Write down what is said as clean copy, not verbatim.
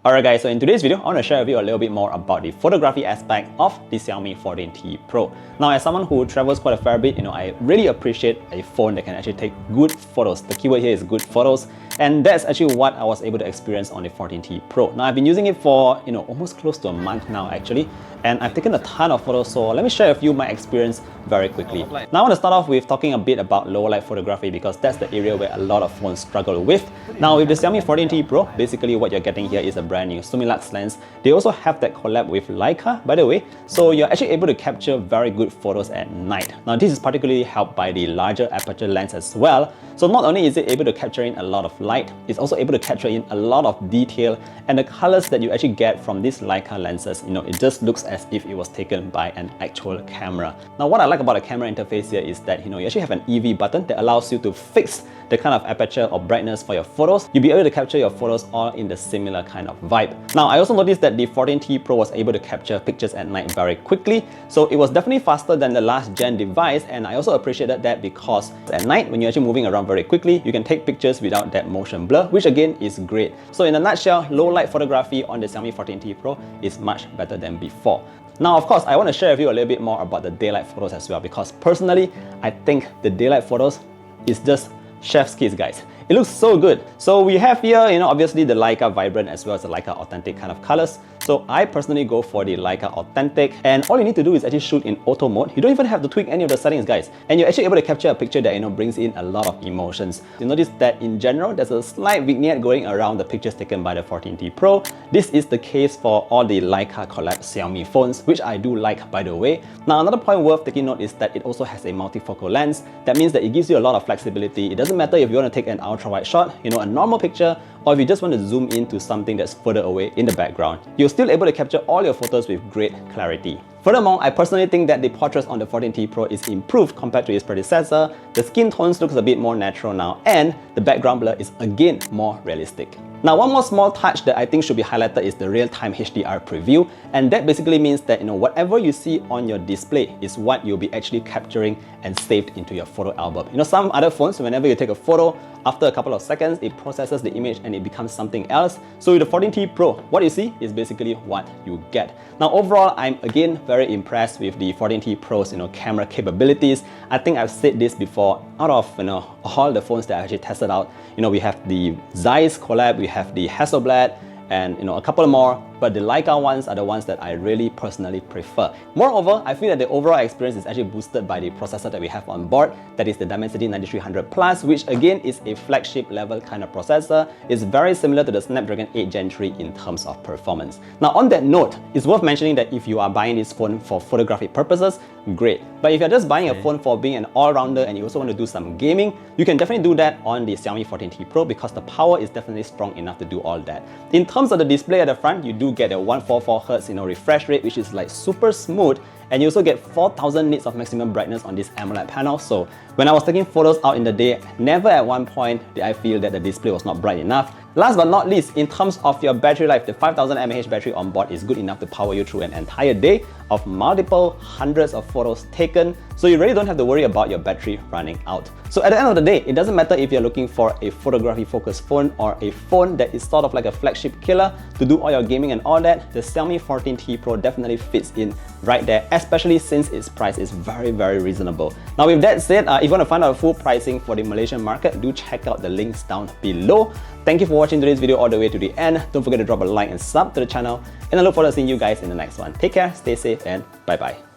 Alright guys, so in today's video, I want to share with you a little bit more about the photography aspect of the Xiaomi 14T Pro. Now, as someone who travels quite a fair bit, I really appreciate a phone that can actually take good photos. The keyword here is good photos, and that's actually what I was able to experience on the 14T Pro. Now, I've been using it for, almost close to a month now actually, and I've taken a ton of photos, so let me share with you my experience very quickly. Now, I want to start off with talking a bit about low light photography because that's the area where a lot of phones struggle with. Now, with the Xiaomi 14T Pro, basically what you're getting here is a brand new Lumilux lens. They also have that collab with Leica, by the way, so you're actually able to capture very good photos at night. Now, this is particularly helped by the larger aperture lens as well. So not only is it able to capture in a lot of light, it's also able to capture in a lot of detail, and the colors that you actually get from these Leica lenses, it just looks as if it was taken by an actual camera. Now, what I like about the camera interface here is that you actually have an EV button that allows you to fix the kind of aperture or brightness for your photos. You'll be able to capture your photos all in the similar kind of vibe. Now, I also noticed that the 14T Pro was able to capture pictures at night very quickly, so it was definitely faster than the last gen device, and I also appreciated that because at night, when you're actually moving around very quickly, you can take pictures without that motion blur, which again is great. So in a nutshell, low light photography on the Xiaomi 14T Pro is much better than before. Now, of course, I want to share with you a little bit more about the daylight photos as well, because personally, I think the daylight photos is just chef's kiss, guys. It looks so good. So we have here, obviously the Leica Vibrant as well as the Leica Authentic kind of colors. So I personally go for the Leica Authentic, and all you need to do is actually shoot in auto mode. You don't even have to tweak any of the settings, guys. And you're actually able to capture a picture that, brings in a lot of emotions. You notice that in general, there's a slight vignette going around the pictures taken by the 14T Pro. This is the case for all the Leica collab Xiaomi phones, which I do like, by the way. Now, another point worth taking note is that it also has a multifocal lens. That means that it gives you a lot of flexibility. It doesn't matter if you want to take an ultra wide shot, a normal picture, or if you just want to zoom into something that's further away in the background, you're still able to capture all your photos with great clarity. Furthermore, I personally think that the portraits on the 14T Pro is improved compared to its predecessor. The skin tones looks a bit more natural now, and the background blur is again more realistic. Now, one more small touch that I think should be highlighted is the real-time HDR preview, and that basically means that whatever you see on your display is what you'll be actually capturing and saved into your photo album. Some other phones, whenever you take a photo, after a couple of seconds, it processes the image and it becomes something else. So with the 14T Pro, what you see is basically what you get. Now, overall, I'm again very impressed with the 14T Pro's camera capabilities. I think I've said this before. Out of all the phones that I actually tested out, we have the Zeiss collab, we have the Hasselblad, and a couple more, but the Leica ones are the ones that I really personally prefer. Moreover, I feel that the overall experience is actually boosted by the processor that we have on board. That is the Dimensity 9300 Plus, which again is a flagship level kind of processor. It's very similar to the Snapdragon 8 Gen 3 in terms of performance. Now, on that note, it's worth mentioning that if you are buying this phone for photography purposes, great. But if you're just buying a phone for being an all-rounder and you also want to do some gaming, you can definitely do that on the Xiaomi 14T Pro because the power is definitely strong enough to do all that. In terms of the display at the front, you do get a 144Hz refresh rate, which is like super smooth, and you also get 4000 nits of maximum brightness on this AMOLED panel. So when I was taking photos out in the day, never at one point did I feel that the display was not bright enough. Last but not least, in terms of your battery life, the 5000 mAh battery on board is good enough to power you through an entire day of multiple hundreds of photos taken, so you really don't have to worry about your battery running out. So at the end of the day, it doesn't matter if you're looking for a photography focused phone or a phone that is sort of like a flagship killer to do all your gaming and all that, the Xiaomi 14T Pro definitely fits in right there, especially since its price is very, very reasonable. Now, with that said, if you want to find out the full pricing for the Malaysian market, do check out the links down below. Thank you for watching today's video all the way to the end. Don't forget to drop a like and sub to the channel, and I look forward to seeing you guys in the next one. Take care, stay safe, and bye-bye.